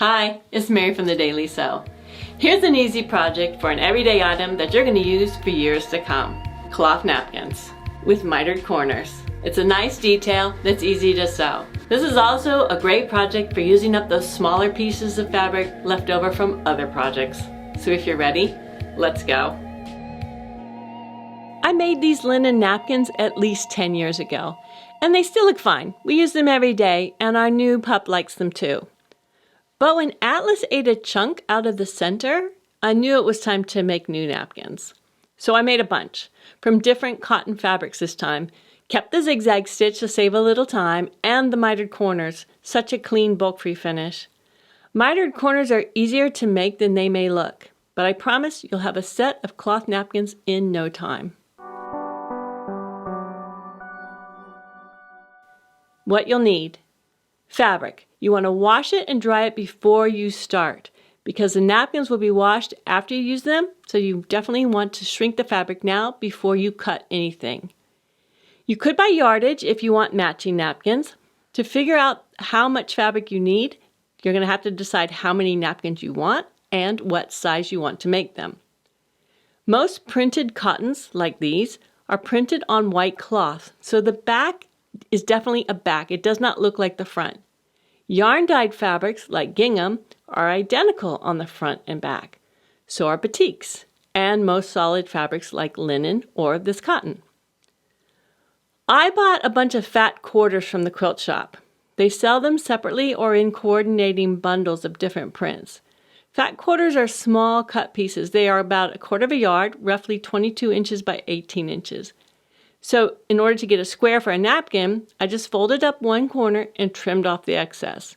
Hi, it's Mary from the Daily Sew. Here's an easy project for an everyday item that you're going to use for years to come. Cloth napkins with mitered corners. It's a nice detail that's easy to sew. This is also a great project for using up those smaller pieces of fabric left over from other projects. So if you're ready, let's go. I made these linen napkins at least 10 years ago, and they still look fine. We use them every day, and our new pup likes them too. But when Atlas ate a chunk out of the center, I knew it was time to make new napkins. So I made a bunch, from different cotton fabrics this time, kept the zigzag stitch to save a little time, and the mitered corners, such a clean bulk-free finish. Mitered corners are easier to make than they may look, but I promise you'll have a set of cloth napkins in no time. What you'll need: fabric. You want to wash it and dry it before you start, because the napkins will be washed after you use them, so you definitely want to shrink the fabric now before you cut anything. You could buy yardage if you want matching napkins. To figure out how much fabric you need, you're going to have to decide how many napkins you want and what size you want to make them. Most printed cottons, like these, are printed on white cloth, so the back is definitely a back. It does not look like the front. Yarn-dyed fabrics, like gingham, are identical on the front and back. So are batiks, and most solid fabrics like linen or this cotton. I bought a bunch of fat quarters from the quilt shop. They sell them separately or in coordinating bundles of different prints. Fat quarters are small cut pieces. They are about 1/4 yard, roughly 22 inches by 18 inches. So in order to get a square for a napkin, I just folded up one corner and trimmed off the excess.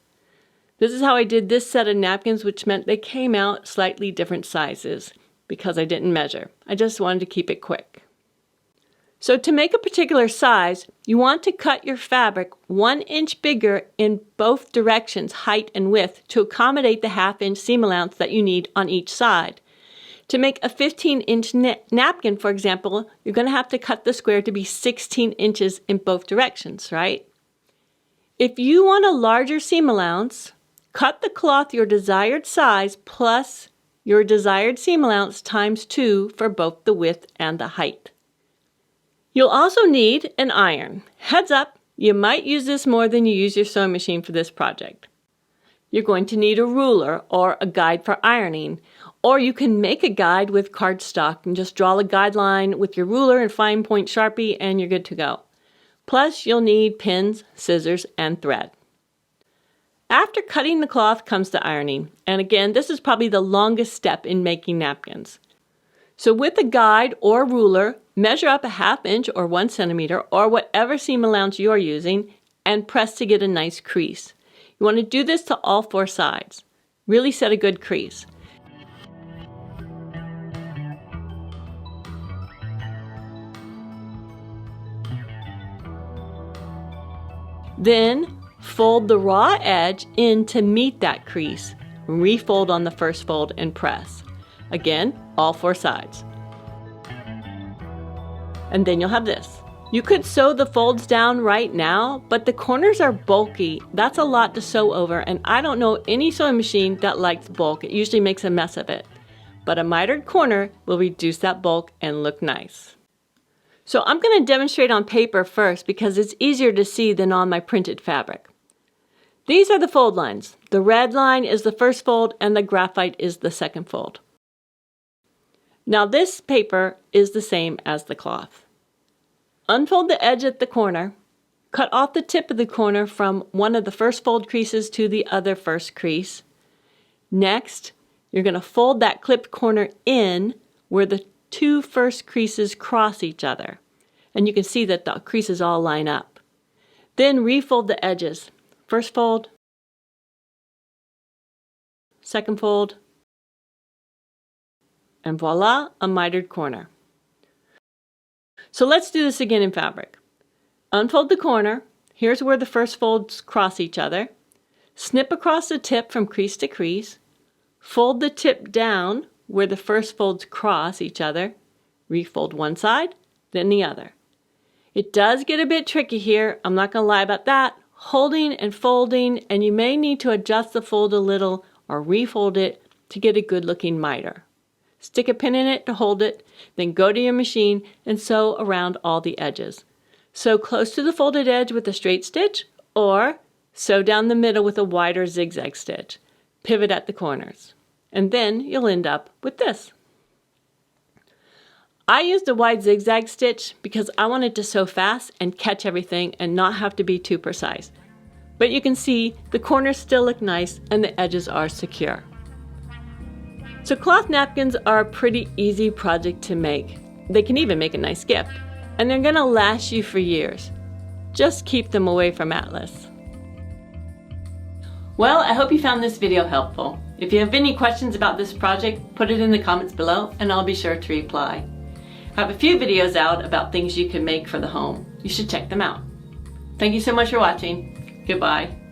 This is how I did this set of napkins, which meant they came out slightly different sizes because I didn't measure. I just wanted to keep it quick. So to make a particular size, you want to cut your fabric 1 inch bigger in both directions, height and width, to accommodate the 1/2 inch seam allowance that you need on each side. To make a 15-inch napkin, for example, you're going to have to cut the square to be 16 inches in both directions, right? If you want a larger seam allowance, cut the cloth your desired size plus your desired seam allowance times 2 for both the width and the height. You'll also need an iron. Heads up, you might use this more than you use your sewing machine for this project. You're going to need a ruler or a guide for ironing, or you can make a guide with cardstock and just draw a guideline with your ruler and fine point Sharpie and you're good to go. Plus you'll need pins, scissors, and thread. After cutting the cloth comes the ironing, and again this is probably the longest step in making napkins. So with a guide or ruler, measure up a 1/2 inch or 1 centimeter or whatever seam allowance you're using and press to get a nice crease. You want to do this to all 4 sides. Really set a good crease. Then fold the raw edge in to meet that crease. Refold on the first fold and press. Again, all 4 sides. And then you'll have this. You could sew the folds down right now, but the corners are bulky. That's a lot to sew over, and I don't know any sewing machine that likes bulk. It usually makes a mess of it. But a mitered corner will reduce that bulk and look nice. So I'm going to demonstrate on paper first because it's easier to see than on my printed fabric. These are the fold lines. The red line is the first fold and the graphite is the second fold. Now this paper is the same as the cloth. Unfold the edge at the corner. Cut off the tip of the corner from one of the first fold creases to the other first crease. Next, you're going to fold that clipped corner in where the 2 first creases cross each other. And you can see that the creases all line up. Then refold the edges. First fold, second fold, and voila, a mitered corner. So let's do this again in fabric. Unfold the corner. Here's where the first folds cross each other. Snip across the tip from crease to crease. Fold the tip down where the first folds cross each other. Refold one side, then the other. It does get a bit tricky here. I'm not going to lie about that. Holding and folding, and you may need to adjust the fold a little or refold it to get a good looking miter. Stick a pin in it to hold it, then go to your machine and sew around all the edges. Sew close to the folded edge with a straight stitch, or sew down the middle with a wider zigzag stitch. Pivot at the corners. And then you'll end up with this. I used a wide zigzag stitch because I wanted to sew fast and catch everything and not have to be too precise. But you can see the corners still look nice and the edges are secure. So cloth napkins are a pretty easy project to make. They can even make a nice gift, and they're going to last you for years. Just keep them away from Atlas. Well, I hope you found this video helpful. If you have any questions about this project, put it in the comments below and I'll be sure to reply. I have a few videos out about things you can make for the home. You should check them out. Thank you so much for watching. Goodbye.